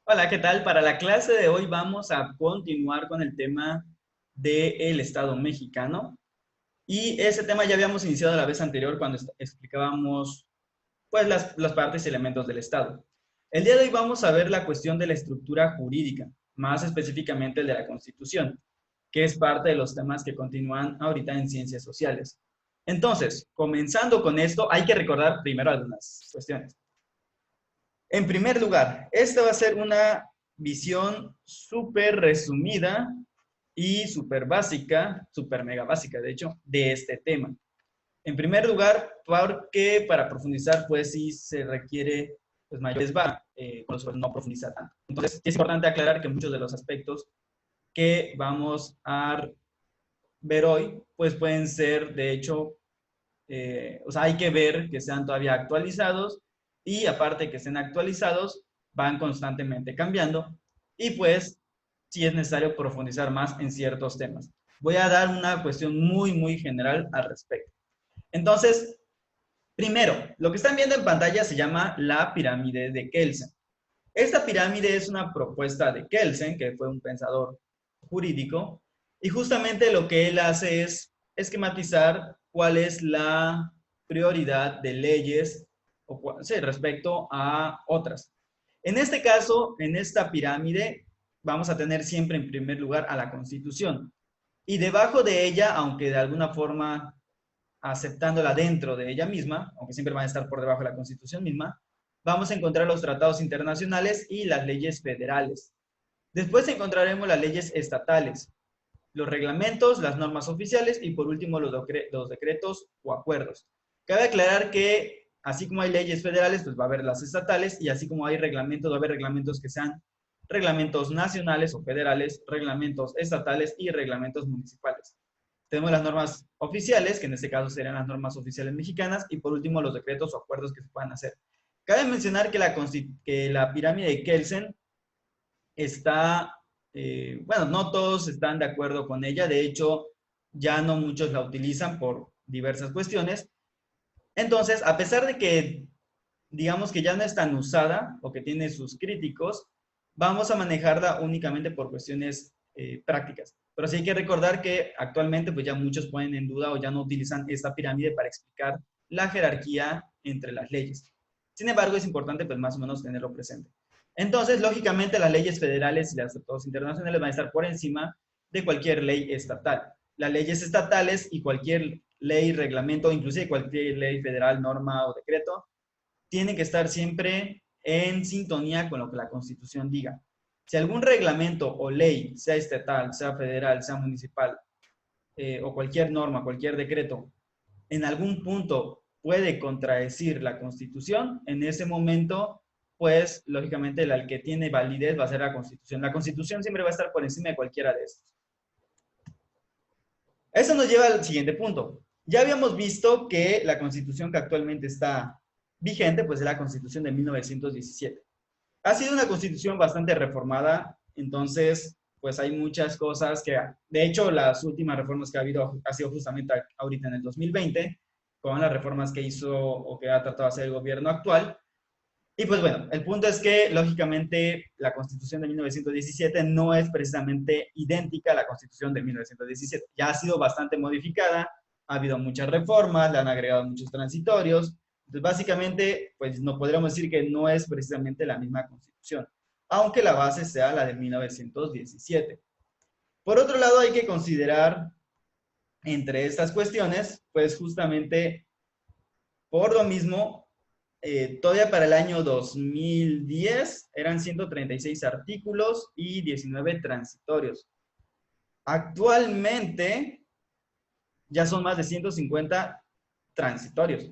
Hola, ¿qué tal? Para la clase de hoy vamos a continuar con el tema del Estado mexicano. Y ese tema ya habíamos iniciado la vez anterior cuando explicábamos pues, las partes y elementos del Estado. El día de hoy vamos a ver la cuestión de la estructura jurídica, más específicamente el de la Constitución, que es parte de los temas que continúan ahorita en ciencias sociales. Entonces, comenzando con esto, hay que recordar primero algunas cuestiones. En primer lugar, esta va a ser una visión súper resumida y súper básica, súper mega básica, de hecho, de este tema. En primer lugar, porque para profundizar, pues sí se requiere pues, mayores bases, por eso no profundizar tanto. Entonces, es importante aclarar que muchos de los aspectos que vamos a ver hoy, pues pueden ser, de hecho, o sea, hay que ver que sean todavía actualizados y aparte que estén actualizados, van constantemente cambiando y pues si es necesario profundizar más en ciertos temas. Voy a dar una cuestión muy general al respecto. Entonces, primero, lo que están viendo en pantalla se llama la pirámide de Kelsen. Esta pirámide es una propuesta de Kelsen, que fue un pensador jurídico, y justamente lo que él hace es esquematizar cuál es la prioridad de leyes sí, respecto a otras. En este caso, en esta pirámide, vamos a tener siempre en primer lugar a la Constitución. Y debajo de ella, aunque de alguna forma aceptándola dentro de ella misma, aunque siempre van a estar por debajo de la Constitución misma, vamos a encontrar los tratados internacionales y las leyes federales. Después encontraremos las leyes estatales, los reglamentos, las normas oficiales y por último los decretos o acuerdos. Cabe aclarar que así como hay leyes federales, pues va a haber las estatales y así como hay reglamentos, va a haber reglamentos que sean reglamentos nacionales o federales, reglamentos estatales y reglamentos municipales. Tenemos las normas oficiales, que en este caso serían las normas oficiales mexicanas, y por último los decretos o acuerdos que se puedan hacer. Cabe mencionar que la pirámide de Kelsen está, bueno, no todos están de acuerdo con ella, de hecho, ya no muchos la utilizan por diversas cuestiones. Entonces, a pesar de que, digamos que ya no es tan usada o que tiene sus críticos, vamos a manejarla únicamente por cuestiones prácticas. Pero sí hay que recordar que actualmente pues ya muchos ponen en duda o ya no utilizan esta pirámide para explicar la jerarquía entre las leyes. Sin embargo, es importante pues más o menos tenerlo presente. Entonces, lógicamente, las leyes federales y los tratados internacionales van a estar por encima de cualquier ley estatal. Las leyes estatales y cualquier ley, reglamento, inclusive cualquier ley federal, norma o decreto, tienen que estar siempre en sintonía con lo que la Constitución diga. Si algún reglamento o ley, sea estatal, sea federal, sea municipal, o cualquier norma, cualquier decreto, en algún punto puede contradecir la Constitución, en ese momento, pues, lógicamente, el que tiene validez va a ser la Constitución. La Constitución siempre va a estar por encima de cualquiera de estos. Eso nos lleva al siguiente punto. Ya habíamos visto que la Constitución que actualmente está vigente, pues es la Constitución de 1917. Ha sido una Constitución bastante reformada, entonces, pues hay muchas cosas que, de hecho, las últimas reformas que ha habido ha sido justamente ahorita en el 2020, con las reformas que hizo o que ha tratado de hacer el gobierno actual. Y pues bueno, el punto es que lógicamente la Constitución de 1917 no es precisamente idéntica a la Constitución de 1917. Ya ha sido bastante modificada, ha habido muchas reformas, le han agregado muchos transitorios. Entonces básicamente, pues no podríamos decir que no es precisamente la misma Constitución, aunque la base sea la de 1917. Por otro lado, hay que considerar entre estas cuestiones, pues justamente por lo mismo, todavía para el año 2010 eran 136 artículos y 19 transitorios. Actualmente ya son más de 150 transitorios.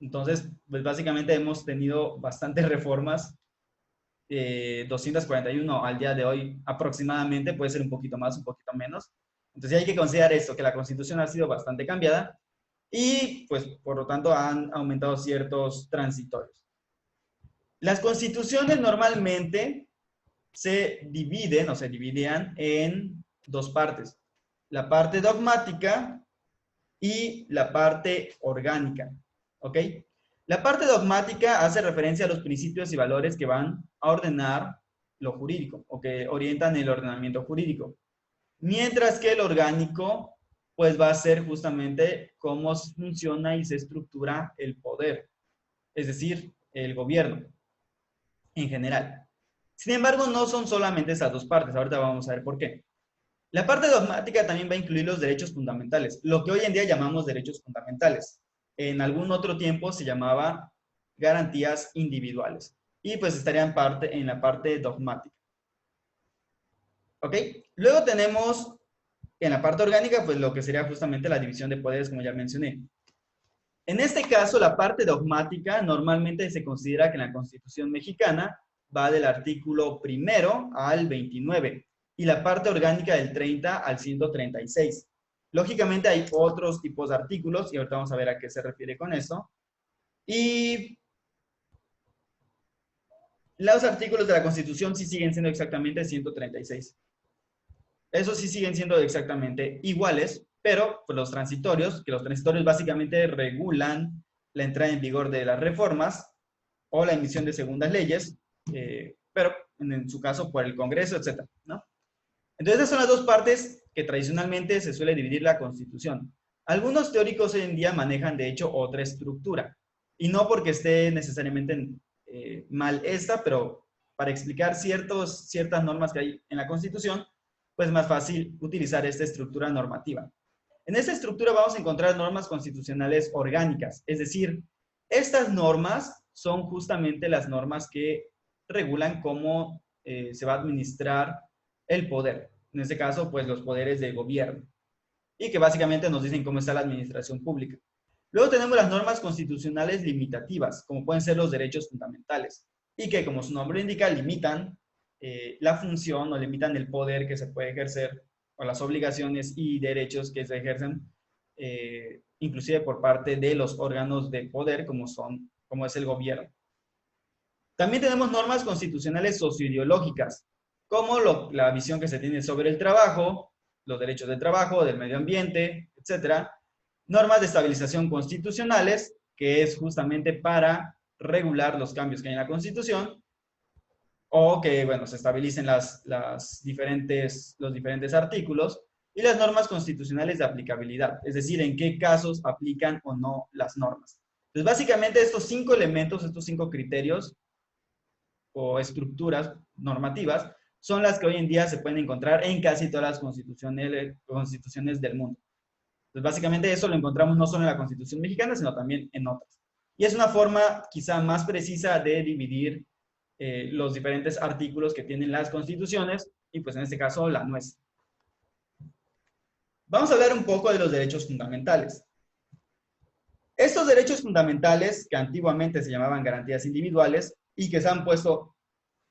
Entonces, pues básicamente hemos tenido bastantes reformas, 241 al día de hoy aproximadamente, puede ser un poquito más, un poquito menos. Entonces hay que considerar esto, que la Constitución ha sido bastante cambiada y pues por lo tanto han aumentado ciertos transitorios. Las constituciones normalmente se dividen o se dividían en dos partes, la parte dogmática y la parte orgánica, ¿ok? La parte dogmática hace referencia a los principios y valores que van a ordenar lo jurídico o que orientan el ordenamiento jurídico. Mientras que el orgánico, pues va a ser justamente cómo funciona y se estructura el poder, es decir, el gobierno en general. Sin embargo, no son solamente esas dos partes, ahorita vamos a ver por qué. La parte dogmática también va a incluir los derechos fundamentales, lo que hoy en día llamamos derechos fundamentales. En algún otro tiempo se llamaba garantías individuales y pues estarían en la parte dogmática. ¿Ok? Luego tenemos en la parte orgánica, pues lo que sería justamente la división de poderes, como ya mencioné. En este caso, la parte dogmática normalmente se considera que en la Constitución mexicana va del artículo 1 al 29 y la parte orgánica del 30 al 136. Lógicamente hay otros tipos de artículos y ahorita vamos a ver a qué se refiere con eso. Y los artículos de la Constitución sí siguen siendo exactamente 136. Esos sí siguen siendo exactamente iguales, pero pues, los transitorios básicamente regulan la entrada en vigor de las reformas o la emisión de segundas leyes, pero en su caso por el Congreso, etc. ¿no? Entonces, esas son las dos partes que tradicionalmente se suele dividir la Constitución. Algunos teóricos hoy en día manejan, de hecho, otra estructura. Y no porque esté necesariamente mal esta, pero para explicar ciertas normas que hay en la Constitución, pues es más fácil utilizar esta estructura normativa. En esta estructura vamos a encontrar normas constitucionales orgánicas, es decir, estas normas son justamente las normas que regulan cómo se va a administrar el poder. En este caso, pues los poderes de gobierno. Y que básicamente nos dicen cómo está la administración pública. Luego tenemos las normas constitucionales limitativas, como pueden ser los derechos fundamentales, y que, como su nombre indica, limitan la función o limitan el poder que se puede ejercer o las obligaciones y derechos que se ejercen, inclusive por parte de los órganos de poder, como es el gobierno. También tenemos normas constitucionales socioideológicas, como la visión que se tiene sobre el trabajo, los derechos del trabajo, del medio ambiente, etcétera. Normas de estabilización constitucionales, que es justamente para regular los cambios que hay en la Constitución, o que, bueno, se estabilicen los diferentes artículos, y las normas constitucionales de aplicabilidad, es decir, en qué casos aplican o no las normas. Entonces, básicamente estos 5 elementos, estos 5 criterios o estructuras normativas, son las que hoy en día se pueden encontrar en casi todas las constituciones del mundo. Entonces, básicamente eso lo encontramos no solo en la Constitución mexicana, sino también en otras. Y es una forma quizá más precisa de dividir los diferentes artículos que tienen las constituciones, y pues en este caso la nuestra. Vamos a hablar un poco de los derechos fundamentales. Estos derechos fundamentales, que antiguamente se llamaban garantías individuales, y que se han puesto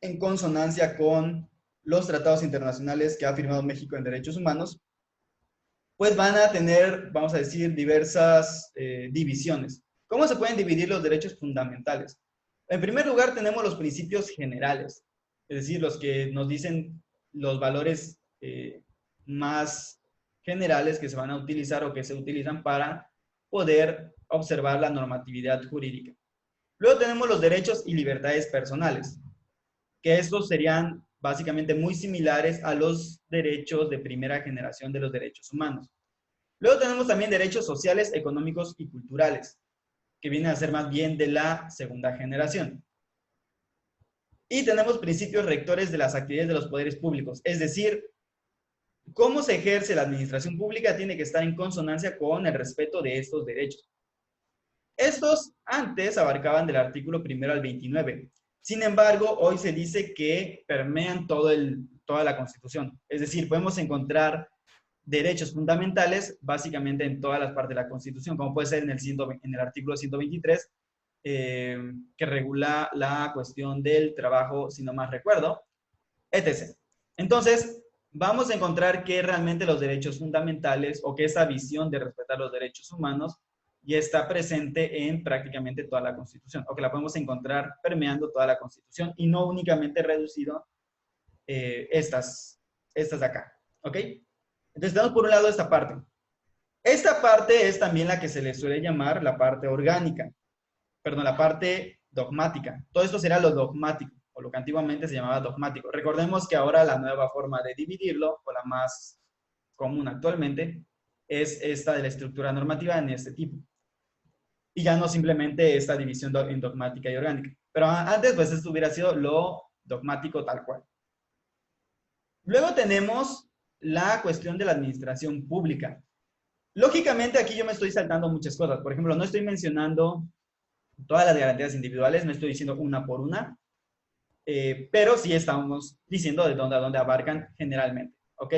en consonancia con los tratados internacionales que ha firmado México en derechos humanos, pues van a tener, vamos a decir, diversas divisiones. ¿Cómo se pueden dividir los derechos fundamentales? En primer lugar, tenemos los principios generales, es decir, los que nos dicen los valores más generales que se van a utilizar o que se utilizan para poder observar la normatividad jurídica. Luego tenemos los derechos y libertades personales, que estos serían básicamente muy similares a los derechos de primera generación de los derechos humanos. Luego tenemos también derechos sociales, económicos y culturales, que vienen a ser más bien de la segunda generación. Y tenemos principios rectores de las actividades de los poderes públicos, es decir, cómo se ejerce la administración pública tiene que estar en consonancia con el respeto de estos derechos. Estos antes abarcaban del artículo 1 al 29. Sin embargo, hoy se dice que permean toda la Constitución. Es decir, podemos encontrar derechos fundamentales básicamente en todas las partes de la Constitución, como puede ser en el artículo 123, que regula la cuestión del trabajo, si no más recuerdo, etc. Entonces, vamos a encontrar que realmente los derechos fundamentales o que esta visión de respetar los derechos humanos ya está presente en prácticamente toda la Constitución, o que la podemos encontrar permeando toda la Constitución y no únicamente reducido estas de acá, ¿ok? Entonces tenemos por un lado esta parte. Esta parte es también la que se le suele llamar la parte orgánica, perdón, la parte dogmática. Todo esto será lo dogmático, o lo que antiguamente se llamaba dogmático. Recordemos que ahora la nueva forma de dividirlo, o la más común actualmente, es esta de la estructura normativa en este tipo. Y ya no simplemente esta división en dogmática y orgánica. Pero antes, pues esto hubiera sido lo dogmático tal cual. Luego tenemos la cuestión de la administración pública. Lógicamente aquí yo me estoy saltando muchas cosas. Por ejemplo, no estoy mencionando todas las garantías individuales, no estoy diciendo una por una, pero sí estamos diciendo de dónde a dónde abarcan generalmente, ¿ok?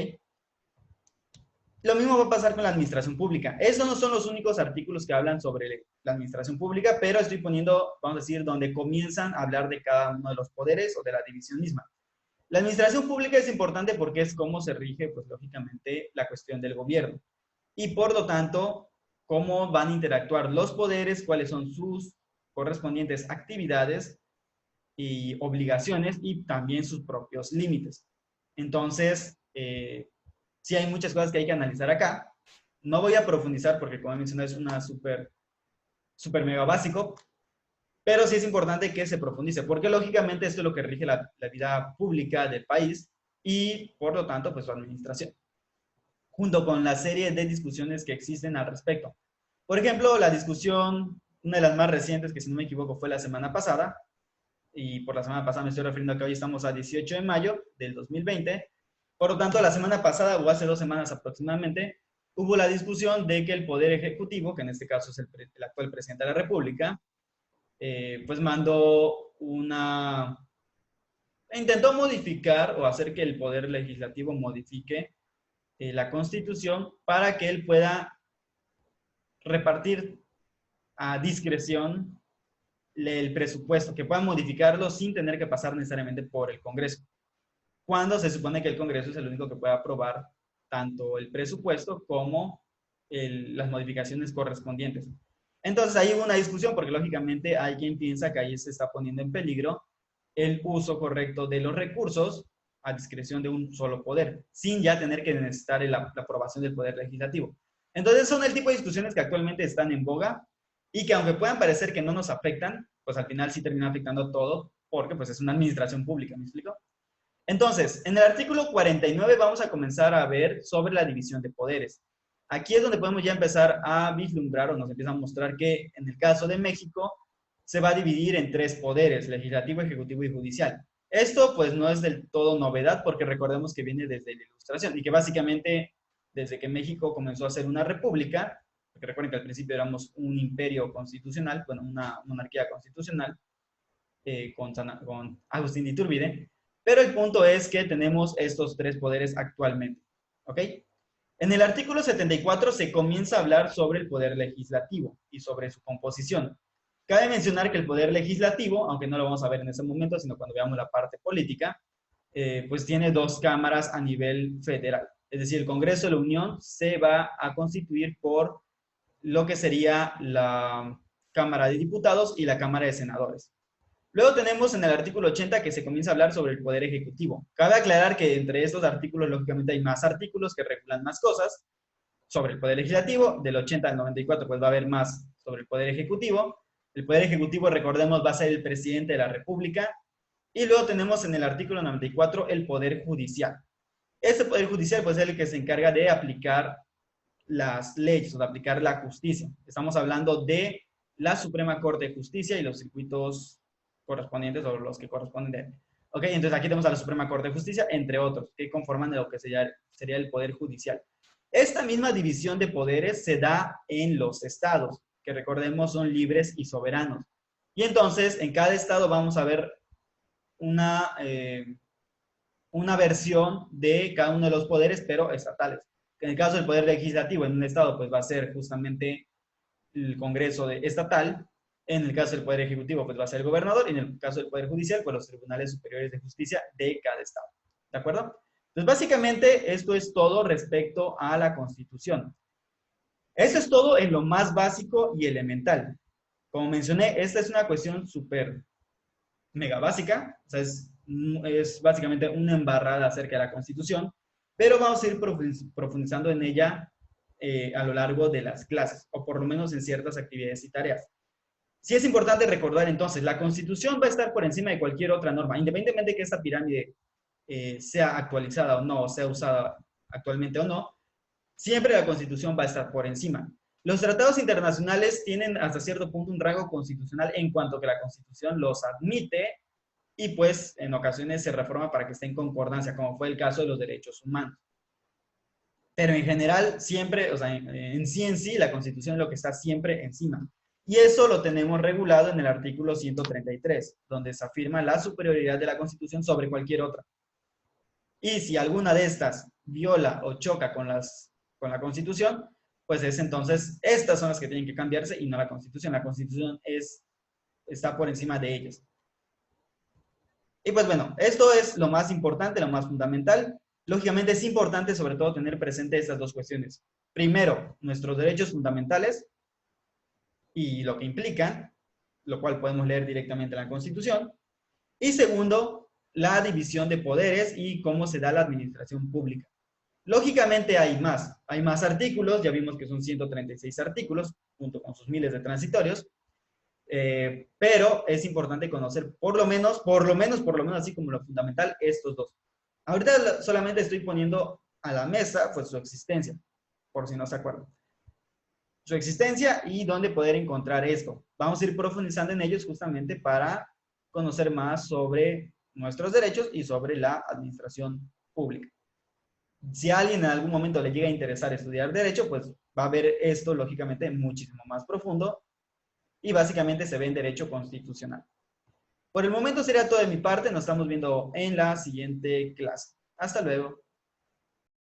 Lo mismo va a pasar con la administración pública. Esos no son los únicos artículos que hablan sobre la administración pública, pero estoy poniendo, vamos a decir, donde comienzan a hablar de cada uno de los poderes o de la división misma. La administración pública es importante porque es cómo se rige, pues lógicamente, la cuestión del gobierno. Y por lo tanto, cómo van a interactuar los poderes, cuáles son sus correspondientes actividades y obligaciones y también sus propios límites. Entonces, sí hay muchas cosas que hay que analizar acá. No voy a profundizar porque, como mencioné, es una súper mega básico, pero sí es importante que se profundice, porque lógicamente esto es lo que rige la vida pública del país y, por lo tanto, pues su administración, junto con la serie de discusiones que existen al respecto. Por ejemplo, la discusión, una de las más recientes, que si no me equivoco fue la semana pasada, y por la semana pasada me estoy refiriendo a que hoy estamos a 18 de mayo del 2020, por lo tanto, la semana pasada, o hace 2 semanas aproximadamente, hubo la discusión de que el Poder Ejecutivo, que en este caso es el actual presidente de la República, pues mandó intentó modificar o hacer que el Poder Legislativo modifique la Constitución para que él pueda repartir a discreción el presupuesto, que pueda modificarlo sin tener que pasar necesariamente por el Congreso, cuando se supone que el Congreso es el único que puede aprobar tanto el presupuesto como las modificaciones correspondientes. Entonces ahí hubo una discusión porque lógicamente hay quien piensa que ahí se está poniendo en peligro el uso correcto de los recursos a discreción de un solo poder, sin ya tener que necesitar la aprobación del Poder Legislativo. Entonces son el tipo de discusiones que actualmente están en boga y que aunque puedan parecer que no nos afectan, pues al final sí terminan afectando todo porque pues es una administración pública, ¿me explico? Entonces, en el artículo 49 vamos a comenzar a ver sobre la división de poderes. Aquí es donde podemos ya empezar a vislumbrar o nos empieza a mostrar que en el caso de México se va a dividir en 3 poderes, legislativo, ejecutivo y judicial. Esto pues no es del todo novedad porque recordemos que viene desde la Ilustración y que básicamente desde que México comenzó a ser una república, porque recuerden que al principio éramos un imperio constitucional, bueno, una monarquía constitucional con Agustín de Iturbide, pero el punto es que tenemos estos 3 poderes actualmente, ¿ok? En el artículo 74 se comienza a hablar sobre el poder legislativo y sobre su composición. Cabe mencionar que el poder legislativo, aunque no lo vamos a ver en ese momento, sino cuando veamos la parte política, pues tiene 2 cámaras a nivel federal. Es decir, el Congreso de la Unión se va a constituir por lo que sería la Cámara de Diputados y la Cámara de Senadores. Luego tenemos en el artículo 80 que se comienza a hablar sobre el Poder Ejecutivo. Cabe aclarar que entre estos artículos, lógicamente, hay más artículos que regulan más cosas sobre el Poder Legislativo. Del 80 al 94, pues va a haber más sobre el Poder Ejecutivo. El Poder Ejecutivo, recordemos, va a ser el presidente de la República. Y luego tenemos en el artículo 94 el Poder Judicial. Este Poder Judicial, pues, es el que se encarga de aplicar las leyes o de aplicar la justicia. Estamos hablando de la Suprema Corte de Justicia y los circuitos correspondientes o los que corresponden. Ok, entonces aquí tenemos a la Suprema Corte de Justicia, entre otros, que conforman lo que sería el Poder Judicial. Esta misma división de poderes se da en los estados, que recordemos son libres y soberanos. Y entonces, en cada estado vamos a ver una versión de cada uno de los poderes, pero estatales. En el caso del Poder Legislativo en un estado, pues va a ser justamente el Congreso estatal. En el caso del Poder Ejecutivo, pues va a ser el gobernador, y en el caso del Poder Judicial, pues los tribunales superiores de justicia de cada estado. ¿De acuerdo? Entonces, básicamente, esto es todo respecto a la Constitución. Eso es todo en lo más básico y elemental. Como mencioné, esta es una cuestión súper mega básica, o sea, es básicamente una embarrada acerca de la Constitución, pero vamos a ir profundizando en ella a lo largo de las clases, o por lo menos en ciertas actividades y tareas. Sí es importante recordar entonces, la Constitución va a estar por encima de cualquier otra norma, independientemente de que esta pirámide sea actualizada o no, o sea usada actualmente o no, siempre la Constitución va a estar por encima. Los tratados internacionales tienen hasta cierto punto un rango constitucional en cuanto que la Constitución los admite y pues en ocasiones se reforma para que esté en concordancia, como fue el caso de los derechos humanos. Pero en general, siempre, o sea, en sí, la Constitución es lo que está siempre encima. Y eso lo tenemos regulado en el artículo 133, donde se afirma la superioridad de la Constitución sobre cualquier otra. Y si alguna de estas viola o choca con la Constitución, pues es entonces, estas son las que tienen que cambiarse y no la Constitución. La Constitución está por encima de ellas. Y pues bueno, esto es lo más importante, lo más fundamental. Lógicamente es importante sobre todo tener presente estas dos cuestiones. Primero, nuestros derechos fundamentales y lo que implican, lo cual podemos leer directamente en la Constitución. Y segundo, la división de poderes y cómo se da la administración pública. Lógicamente hay más artículos, ya vimos que son 136 artículos, junto con sus miles de transitorios, pero es importante conocer por lo menos, así como lo fundamental, estos dos. Ahorita solamente estoy poniendo a la mesa pues su existencia, por si no se acuerdan. Su existencia y dónde poder encontrar esto. Vamos a ir profundizando en ellos justamente para conocer más sobre nuestros derechos y sobre la administración pública. Si a alguien en algún momento le llega a interesar estudiar derecho, pues va a ver esto lógicamente muchísimo más profundo y básicamente se ve en derecho constitucional. Por el momento sería todo de mi parte, nos estamos viendo en la siguiente clase. Hasta luego.